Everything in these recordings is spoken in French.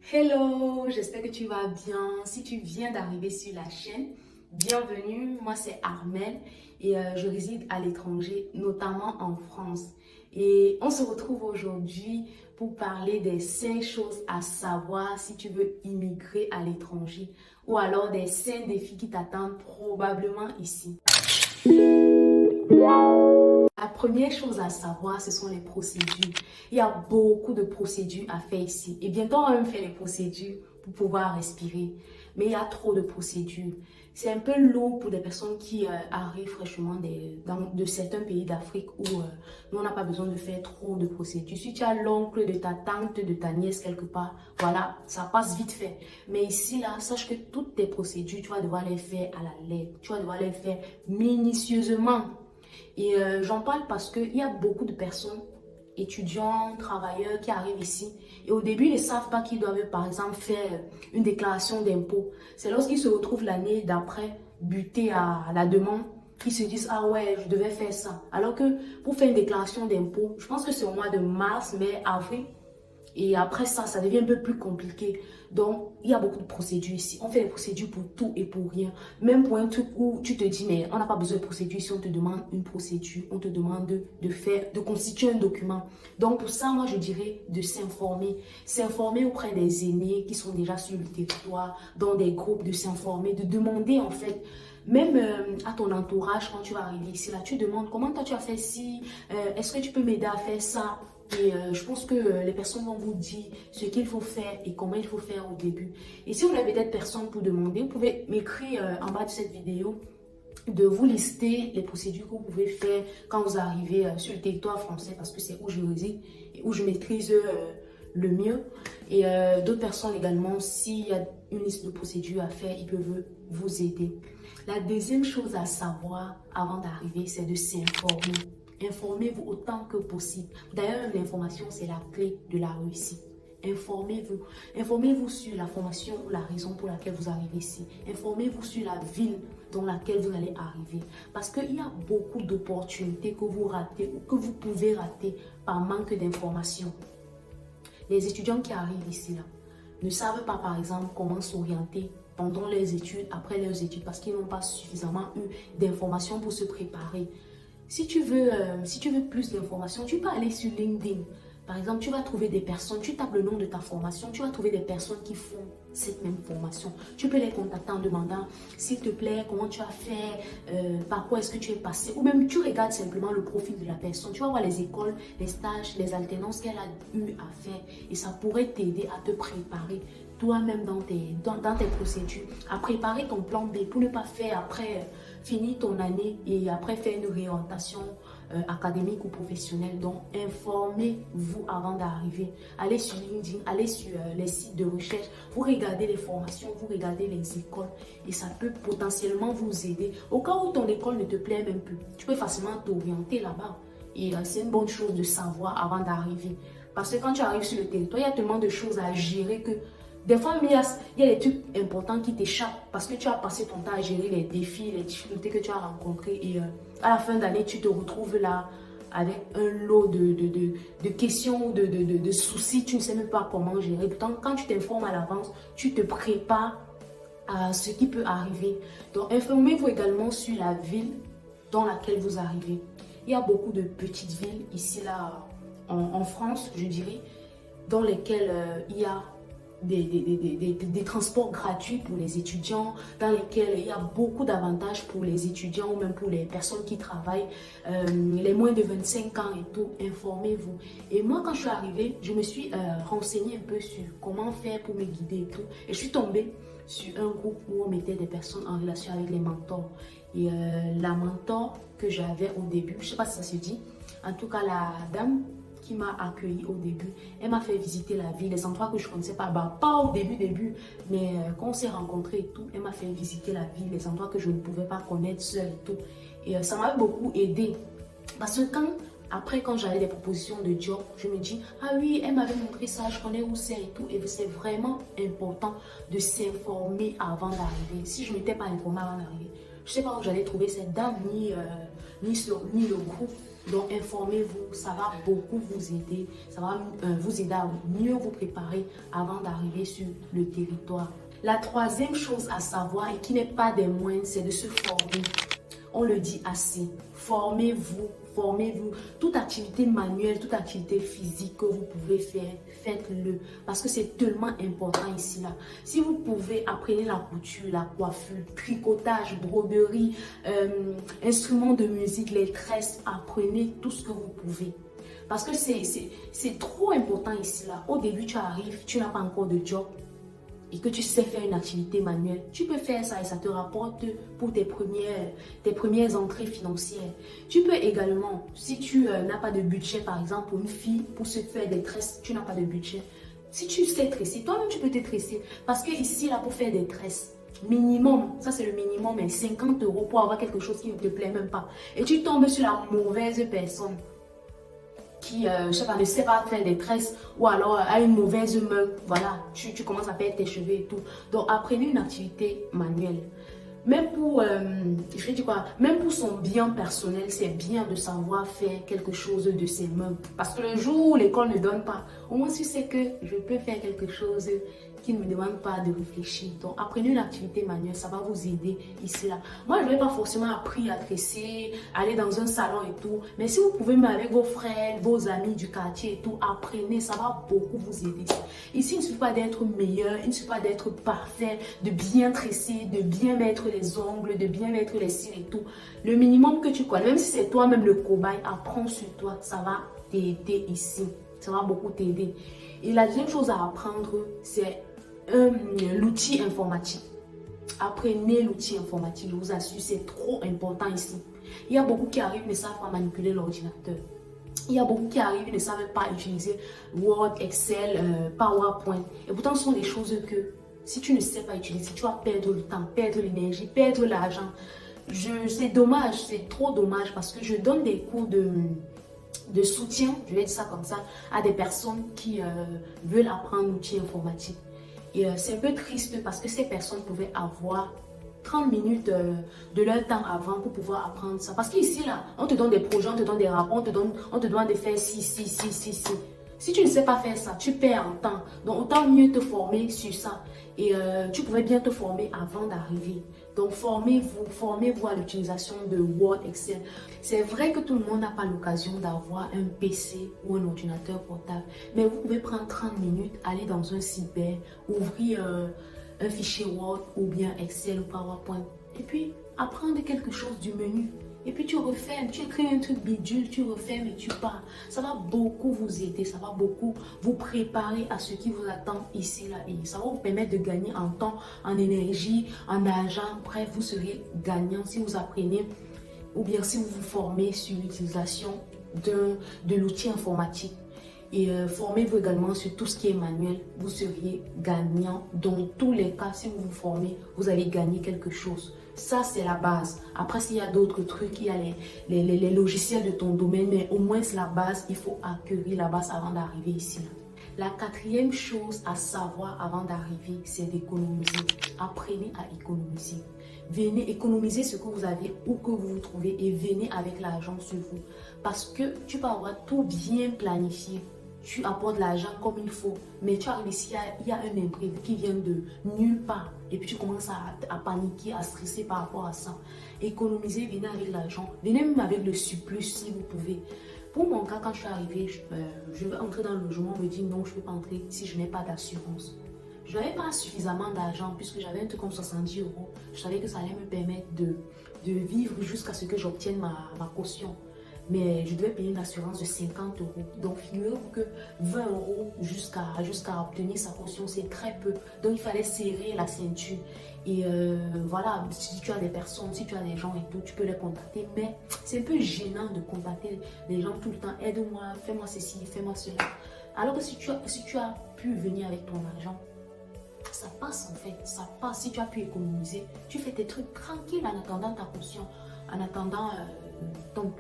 Hello, j'espère que tu vas bien. Si tu viens d'arriver sur la chaîne, bienvenue. Moi, c'est Armelle et je réside à l'étranger, notamment en France. Et on se retrouve aujourd'hui pour parler des 5 choses à savoir si tu veux immigrer à l'étranger ou alors des 5 défis qui t'attendent probablement ici. La première chose à savoir, ce sont les procédures. Il y a beaucoup de procédures à faire ici. Et bientôt, on va même faire les procédures pour pouvoir respirer. Mais il y a trop de procédures. C'est un peu lourd pour des personnes qui arrivent fraîchement de certains pays d'Afrique où nous, on n'a pas besoin de faire trop de procédures. Si tu as l'oncle de ta tante, de ta nièce quelque part, voilà, ça passe vite fait. Mais ici, là, sache que toutes tes procédures, tu vas devoir les faire à la lettre. Tu vas devoir les faire minutieusement. Et j'en parle parce qu'il y a beaucoup de personnes, étudiants, travailleurs qui arrivent ici. Et au début, ils ne savent pas qu'ils doivent, par exemple, faire une déclaration d'impôt. C'est lorsqu'ils se retrouvent l'année d'après, butés à la demande, qu'ils se disent, ah ouais, je devais faire ça. Alors que pour faire une déclaration d'impôt, je pense que c'est au mois de mars, mai, avril. Et après ça, ça devient un peu plus compliqué. Donc, il y a beaucoup de procédures ici. On fait des procédures pour tout et pour rien. Même pour un truc où tu te dis, mais on n'a pas besoin de procédure. Si on te demande une procédure, on te demande de constituer un document. Donc, pour ça, moi, je dirais de s'informer. S'informer auprès des aînés qui sont déjà sur le territoire, dans des groupes, de s'informer, de demander, en fait, même à ton entourage, quand tu vas arriver ici, là, tu demandes comment toi tu as fait ci, est-ce que tu peux m'aider à faire ça? Et je pense que les personnes vont vous dire ce qu'il faut faire et comment il faut faire au début. Et si vous n'avez peut-être personne pour demander, vous pouvez m'écrire en bas de cette vidéo de vous lister les procédures que vous pouvez faire quand vous arrivez sur le territoire français parce que c'est où je réside et où je maîtrise le mieux. Et d'autres personnes également, s'il y a une liste de procédures à faire, ils peuvent vous aider. La deuxième chose à savoir avant d'arriver, c'est de s'informer. Informez-vous autant que possible. D'ailleurs, l'information, c'est la clé de la réussite. Informez-vous. Informez-vous sur la formation ou la raison pour laquelle vous arrivez ici. Informez-vous sur la ville dans laquelle vous allez arriver. Parce qu'il y a beaucoup d'opportunités que vous ratez ou que vous pouvez rater par manque d'informations. Les étudiants qui arrivent ici là, ne savent pas, par exemple, comment s'orienter pendant les études, après leurs études, parce qu'ils n'ont pas suffisamment eu d'informations pour se préparer. Si tu veux plus d'informations, tu peux aller sur LinkedIn. Par exemple, tu vas trouver des personnes, tu tapes le nom de ta formation, tu vas trouver des personnes qui font cette même formation. Tu peux les contacter en demandant, s'il te plaît, comment tu as fait, par quoi est-ce que tu es passé, ou même tu regardes simplement le profil de la personne. Tu vas voir les écoles, les stages, les alternances qu'elle a eu à faire et ça pourrait t'aider à te préparer toi-même dans tes procédures, à préparer ton plan B pour ne pas faire après finir ton année et après faire une réorientation académique ou professionnelle. Donc, informez-vous avant d'arriver. Allez sur LinkedIn, allez sur les sites de recherche, vous regardez les formations, vous regardez les écoles et ça peut potentiellement vous aider. Au cas où ton école ne te plaît même plus, tu peux facilement t'orienter là-bas. Et c'est une bonne chose de savoir avant d'arriver. Parce que quand tu arrives sur le territoire, il y a tellement de choses à gérer que des fois, il y a des trucs importants qui t'échappent parce que tu as passé ton temps à gérer les défis, les difficultés que tu as rencontrées et à la fin d'année, tu te retrouves là avec un lot de questions, de soucis, tu ne sais même pas comment gérer. Pourtant, quand tu t'informes à l'avance, tu te prépares à ce qui peut arriver. Donc, informez-vous également sur la ville dans laquelle vous arrivez. Il y a beaucoup de petites villes ici, là, en France, je dirais, dans lesquelles il y a des transports gratuits pour les étudiants, dans lesquels il y a beaucoup d'avantages pour les étudiants ou même pour les personnes qui travaillent, les moins de 25 ans et tout. Informez-vous. Et moi, quand je suis arrivée, je me suis renseignée un peu sur comment faire pour me guider et tout. Et je suis tombée sur un groupe où on mettait des personnes en relation avec les mentors. Et la mentor que j'avais au début, je ne sais pas si ça se dit, en tout cas la dame qui m'a accueilli au début. Elle m'a fait visiter la ville, les endroits que je ne connaissais pas. Bah, pas au début, mais quand on s'est rencontrés et tout, elle m'a fait visiter la ville, les endroits que je ne pouvais pas connaître seule et tout. Et ça m'a beaucoup aidé. Parce que quand j'avais des propositions de job, je me dis, ah oui, elle m'avait montré ça, je connais où c'est et tout. Et c'est vraiment important de s'informer avant d'arriver. Si je ne m'étais pas informée avant d'arriver, Je ne sais pas où j'allais trouver cette dame, ni le groupe. Donc, informez-vous, ça va beaucoup vous aider. Ça va vous aider à mieux vous préparer avant d'arriver sur le territoire. La troisième chose à savoir et qui n'est pas des moindres, c'est de se former. On le dit assez. Formez-vous, formez-vous. Toute activité manuelle, toute activité physique que vous pouvez faire, faites-le. Parce que c'est tellement important ici, là. Si vous pouvez, apprenez la couture, la coiffure, tricotage, broderie, instruments de musique, les tresses, apprenez tout ce que vous pouvez. Parce que c'est trop important ici, là. Au début, tu arrives, tu n'as pas encore de job et que tu sais faire une activité manuelle, tu peux faire ça et ça te rapporte pour tes premières entrées financières. Tu peux également, si tu n'as pas de budget, par exemple, pour une fille, pour se faire des tresses, tu n'as pas de budget. Si tu sais tresser, toi-même tu peux te tresser. Parce que ici, là, pour faire des tresses, minimum, ça c'est le minimum, mais 50 € pour avoir quelque chose qui ne te plaît même pas. Et tu tombes sur la mauvaise personne qui, je sais pas, ne sait pas faire des tresses ou alors a une mauvaise main, voilà, tu commences à perdre tes cheveux et tout. Donc, apprenez une activité manuelle. Même pour, je dis quoi, même pour son bien personnel, c'est bien de savoir faire quelque chose de ses mains. Parce que le jour où l'école ne donne pas, au moins tu sais que je peux faire quelque chose qui ne me demande pas de réfléchir. Donc, apprenez une activité manuelle, ça va vous aider ici, là. Moi, je n'avais pas forcément appris à tresser, aller dans un salon et tout. Mais si vous pouvez, même avec vos frères, vos amis du quartier et tout, apprenez, ça va beaucoup vous aider. Ici, il ne suffit pas d'être meilleur, il ne suffit pas d'être parfait, de bien tresser, de bien mettre les ongles, de bien mettre les cils et tout. Le minimum que tu connais, même si c'est toi-même le cobaye, apprends sur toi, ça va t'aider ici. Ça va beaucoup t'aider. Et la deuxième chose à apprendre, c'est l'outil informatique. Apprenez l'outil informatique, je vous assure, c'est trop important ici. Il y a beaucoup qui arrivent, ne savent pas manipuler l'ordinateur. Il y a beaucoup qui arrivent, ne savent pas utiliser Word, Excel, PowerPoint. Et pourtant, ce sont des choses que si tu ne sais pas utiliser, tu vas perdre le temps, perdre l'énergie, perdre l'argent. C'est dommage, c'est trop dommage parce que je donne des cours de soutien, je vais dire ça comme ça, à des personnes qui veulent apprendre l'outil informatique. Et c'est un peu triste parce que ces personnes pouvaient avoir 30 minutes de leur temps avant pour pouvoir apprendre ça. Parce qu'ici, là, on te donne des projets, on te donne des rapports, on te demande de faire ci. Si tu ne sais pas faire ça, tu perds en temps. Donc, autant mieux te former sur ça. Et tu pouvais bien te former avant d'arriver. Donc, formez-vous à l'utilisation de Word, Excel. C'est vrai que tout le monde n'a pas l'occasion d'avoir un PC ou un ordinateur portable. Mais vous pouvez prendre 30 minutes, aller dans un cyber, ouvrir un fichier Word ou bien Excel ou PowerPoint. Et puis, apprendre quelque chose du menu. Et puis tu refermes, tu écris un truc bidule, tu refermes et tu pars. Ça va beaucoup vous aider, ça va beaucoup vous préparer à ce qui vous attend ici, là. Et ça va vous permettre de gagner en temps, en énergie, en argent. Bref, vous serez gagnant si vous apprenez ou bien si vous vous formez sur l'utilisation de l'outil informatique. Et formez-vous également sur tout ce qui est manuel, vous seriez gagnant. Dans tous les cas, si vous vous formez, vous allez gagner quelque chose. Ça, c'est la base. Après, s'il y a d'autres trucs, il y a les logiciels de ton domaine, mais au moins, c'est la base. Il faut acquérir la base avant d'arriver ici. La quatrième chose à savoir avant d'arriver, c'est d'économiser. Apprenez à économiser. Venez économiser ce que vous avez, où que vous vous trouvez, et venez avec l'argent sur vous. Parce que tu peux avoir tout bien planifié. Tu apportes l'argent comme il faut, mais tu arrives ici, il y a un imprévu qui vient de nulle part. Et puis tu commences à paniquer, à stresser par rapport à ça. Économisez, venez avec l'argent. Venez même avec le surplus si vous pouvez. Pour mon cas, quand je suis arrivée, je vais entrer dans le logement, on me dit non, je ne peux pas entrer si je n'ai pas d'assurance. Je n'avais pas suffisamment d'argent puisque j'avais un truc comme 70 €. Je savais que ça allait me permettre de vivre jusqu'à ce que j'obtienne ma caution. Mais je devais payer une assurance de 50 €. Donc, figurez-vous que 20 € jusqu'à obtenir sa caution, c'est très peu. Donc, il fallait serrer la ceinture. Et voilà, si tu as des personnes, si tu as des gens et tout, tu peux les contacter. Mais c'est un peu gênant de contacter les gens tout le temps. Aide-moi, fais-moi ceci, fais-moi cela. Alors que si tu as pu venir avec ton argent, ça passe en fait, ça passe. Si tu as pu économiser, tu fais tes trucs tranquilles en attendant ta caution, en attendant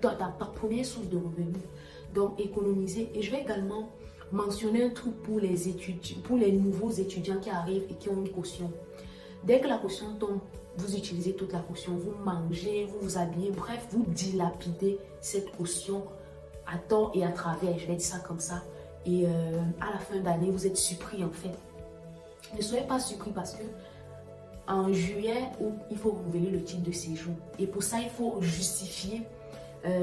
ta première source de revenus. Donc économiser. Et je vais également mentionner un truc pour les étudiants, pour les nouveaux étudiants qui arrivent et qui ont une caution. Dès que la caution tombe, vous utilisez toute la caution, vous mangez, vous vous habillez, bref, vous dilapidez cette caution à tort et à travers, je vais dire ça comme ça. Et à la fin d'année, vous êtes surpris en fait. Ne soyez pas surpris parce que en juillet, il faut renouveler le titre de séjour. Et pour ça, il faut justifier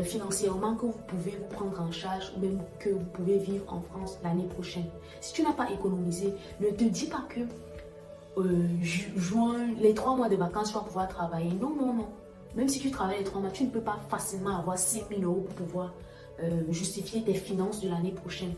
financièrement que vous pouvez vous prendre en charge ou même que vous pouvez vivre en France l'année prochaine. Si tu n'as pas économisé, ne te dis pas que juin, les 3 mois de vacances, tu vas pouvoir travailler. Non, non, non. Même si tu travailles les 3 mois, tu ne peux pas facilement avoir 5 000 € pour pouvoir justifier tes finances de l'année prochaine.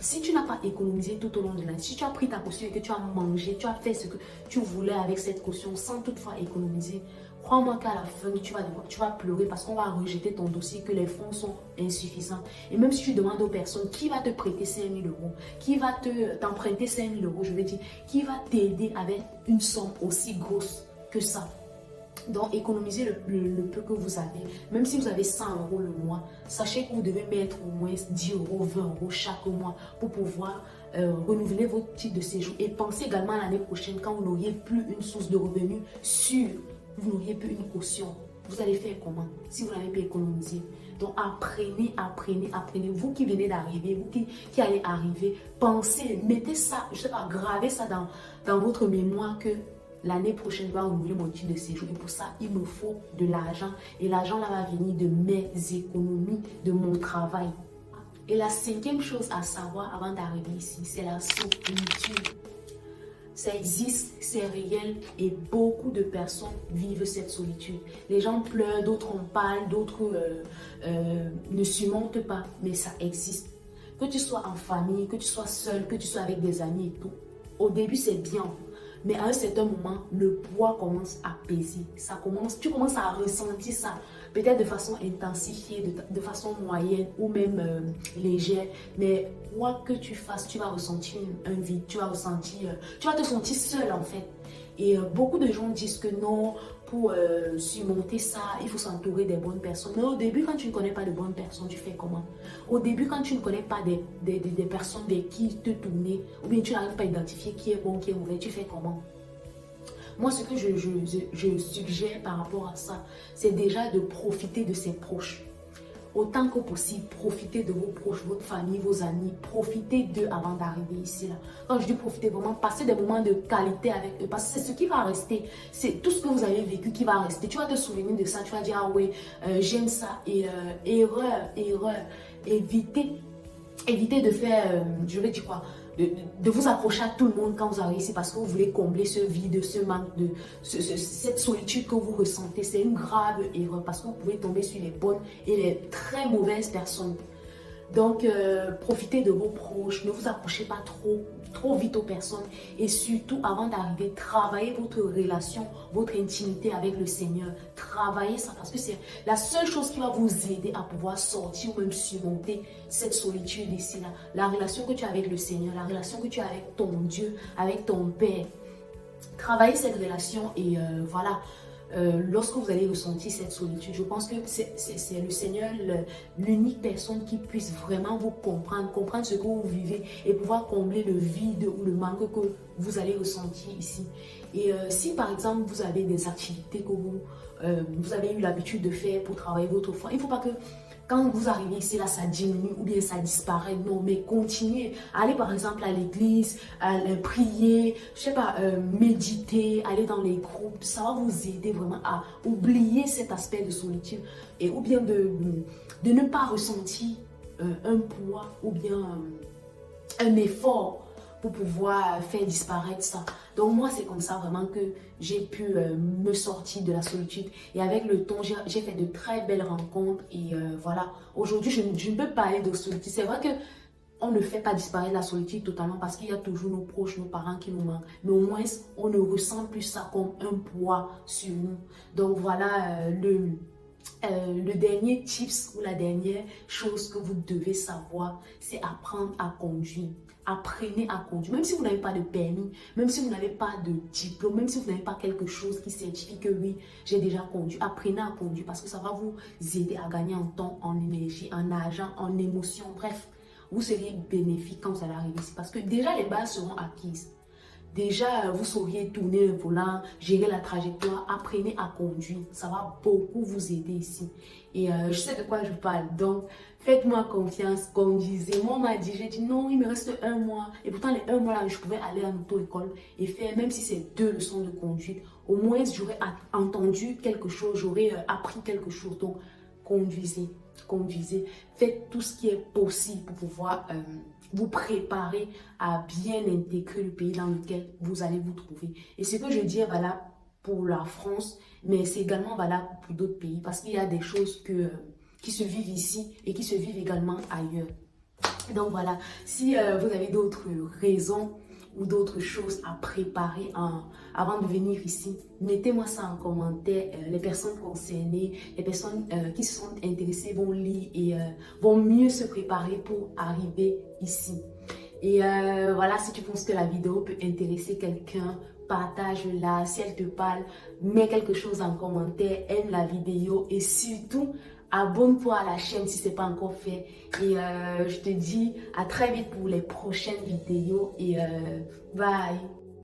Si tu n'as pas économisé tout au long de l'année, si tu as pris ta caution et que tu as mangé, tu as fait ce que tu voulais avec cette caution sans toutefois économiser, crois-moi qu'à la fin, tu vas pleurer parce qu'on va rejeter ton dossier, que les fonds sont insuffisants. Et même si tu demandes aux personnes qui va te prêter 5 000 €, qui va t'emprunter 5 000 €, je veux dire, qui va t'aider avec une somme aussi grosse que ça. Donc, économisez le peu que vous avez. Même si vous avez 100 € le mois, sachez que vous devez mettre au moins 10 €, 20 € chaque mois pour pouvoir renouveler votre titre de séjour. Et pensez également à l'année prochaine, quand vous n'auriez plus une source de revenus sûre, vous n'auriez plus une caution. Vous allez faire comment si vous n'avez pas économisé? Donc, apprenez, apprenez, apprenez. Vous qui venez d'arriver, vous qui allez arriver, pensez, mettez ça, je ne sais pas, gravez ça dans votre mémoire que l'année prochaine, je vais renouveler mon titre de séjour. Et pour ça, il me faut de l'argent. Et l'argent là va venir de mes économies, de mon travail. Et la 5e chose à savoir avant d'arriver ici, c'est la solitude. Ça existe, c'est réel et beaucoup de personnes vivent cette solitude. Les gens pleurent, d'autres en parlent, d'autres ne surmontent pas, mais ça existe. Que tu sois en famille, que tu sois seul, que tu sois avec des amis et tout. Au début, c'est bien. Mais à un certain moment, le poids commence à peser. Tu commences à ressentir ça. Peut-être de façon intensifiée, de façon moyenne ou même légère. Mais quoi que tu fasses, tu vas ressentir un vide. Tu vas te sentir seul en fait. Et beaucoup de gens disent que non, pour surmonter ça, il faut s'entourer des bonnes personnes. Mais au début, quand tu ne connais pas de bonnes personnes, tu fais comment? Au début, quand tu ne connais pas des personnes vers qui te tourner, ou bien tu n'arrives pas à identifier qui est bon, qui est mauvais, tu fais comment? Moi, ce que je suggère par rapport à ça, c'est déjà de profiter de ses proches. Autant que possible, profitez de vos proches, votre famille, vos amis, profitez d'eux avant d'arriver ici. Là. Quand je dis profitez, vraiment, passez des moments de qualité avec eux, parce que c'est ce qui va rester, c'est tout ce que vous avez vécu qui va rester. Tu vas te souvenir de ça, tu vas dire, ah oui, j'aime ça, et erreur, évitez de faire, je vais dire quoi, de vous accrocher à tout le monde quand vous arrivez ici parce que vous voulez combler ce vide, ce manque, cette solitude que vous ressentez. C'est une grave erreur parce que vous pouvez tomber sur les bonnes et les très mauvaises personnes. Donc, profitez de vos proches, ne vous accrochez pas trop vite aux personnes et surtout, avant d'arriver, travaillez votre relation, votre intimité avec le Seigneur. Travaillez ça parce que c'est la seule chose qui va vous aider à pouvoir sortir ou même surmonter cette solitude ici. Là. La relation que tu as avec le Seigneur, la relation que tu as avec ton Dieu, avec ton Père. Travaillez cette relation et voilà. Lorsque vous allez ressentir cette solitude, je pense que c'est le Seigneur, l'unique personne qui puisse vraiment vous comprendre ce que vous vivez et pouvoir combler le vide ou le manque que vous allez ressentir ici. Et si par exemple vous avez des activités que vous avez eu l'habitude de faire pour travailler votre foi, il ne faut pas que quand vous arrivez ici, là, ça diminue ou bien ça disparaît. Non, mais continuez. Allez par exemple à l'église, prier, je sais pas, méditer, aller dans les groupes. Ça va vous aider vraiment à oublier cet aspect de solitude et ou bien de ne pas ressentir un poids ou bien un effort pour pouvoir faire disparaître ça. Donc moi, c'est comme ça vraiment que j'ai pu me sortir de la solitude. Et avec le temps, j'ai fait de très belles rencontres. Et voilà, aujourd'hui, je ne peux pas parler de solitude. C'est vrai que on ne fait pas disparaître la solitude totalement parce qu'il y a toujours nos proches, nos parents qui nous manquent. Mais au moins, on ne ressent plus ça comme un poids sur nous. Donc voilà le dernier tips ou la dernière chose que vous devez savoir, c'est apprendre à conduire. Apprenez à conduire. Même si vous n'avez pas de permis, même si vous n'avez pas de diplôme, même si vous n'avez pas quelque chose qui certifie que oui, j'ai déjà conduit, apprenez à conduire parce que ça va vous aider à gagner en temps, en énergie, en argent, en émotion. Bref, vous serez bénéfique quand vous allez arriver ici parce que déjà les bases seront acquises. Déjà, vous sauriez tourner le volant, gérer la trajectoire, apprenez à conduire. Ça va beaucoup vous aider ici. Et je sais de quoi je parle. Donc, faites-moi confiance, conduisez. Moi, on m'a dit, j'ai dit non, il me reste 1 mois. Et pourtant, les 1 mois là, je pouvais aller en auto-école et faire, même si c'est 2 leçons de conduite, au moins j'aurais entendu quelque chose, j'aurais appris quelque chose. Donc, conduisez, conduisez. Faites tout ce qui est possible pour pouvoir vous préparer à bien intégrer le pays dans lequel vous allez vous trouver. Et ce que je dis est valable pour la France, mais c'est également valable pour d'autres pays parce qu'il y a des choses qui se vivent ici et qui se vivent également ailleurs. Donc voilà, si vous avez d'autres raisons ou d'autres choses à préparer avant de venir ici, mettez-moi ça en commentaire. Les personnes concernées, les personnes qui se sont intéressées vont lire et vont mieux se préparer pour arriver ici. Et voilà, si tu penses que la vidéo peut intéresser quelqu'un, partage-la. Si elle te parle, mets quelque chose en commentaire, aime la vidéo et surtout, abonne-toi à la chaîne si ce n'est pas encore fait. Et je te dis à très vite pour les prochaines vidéos et bye.